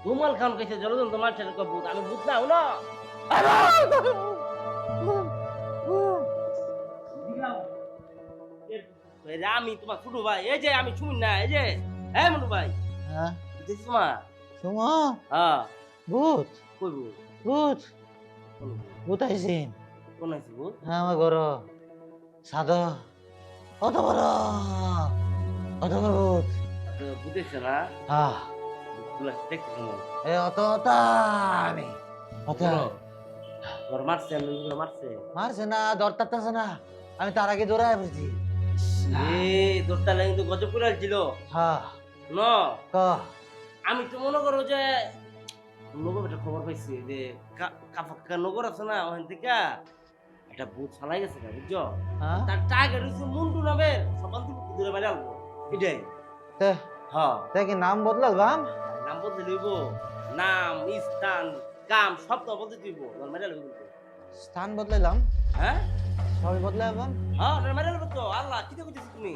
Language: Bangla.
রুমাল খান কইছে জলজন তোমার ছেলে কো ভূত আমি ভূত না না আমি তোমার ছোট ভাই এই যে আমি শুনি না এই যে হ্যাঁ মনু ভাই হ্যাঁ দেখছিস মা সুমা হ্যাঁ ভূত কই ভূত ভূত কোন ভূত? ভূত আইসিন কোন আছে ভূত হ্যাঁ আমার ঘর সাদ অত বড় অত বড় ভূত ভূত দেখছে না হ্যাঁ ভূতগুলা দেখতেছ না এ অত অত আমি অত ঘর মারছে আমি ওগুলো মারছে মারছে না দরতারতেছে না আমি তার আগে দৌড়ায় পড়ছি দোরটা লাগে কিন্তু গজব করে ছিল হ্যাঁ ন ক আমি তো মনে করো যে নগর একটা খবর পাইছি যে কাফাক্কা নগর আছে না ওখান থেকে একটা ভূত ফালাই গেছে না বুঝছো হ্যাঁ তার টার্গেট হচ্ছে মুন্টু নামের সকাল থেকে দূরে বাইরে আলবো এটাই তে হ্যাঁ তে কি নাম বদলাল বাম নাম বলতে লইব নাম স্থান কাম সব তো বলতে দিব মেরে লইব স্থান বদলাইলাম হ্যাঁ সবই বদলাইলাম হ্যাঁ মেরে লইব তো আল্লাহ কি কইতেছিস তুমি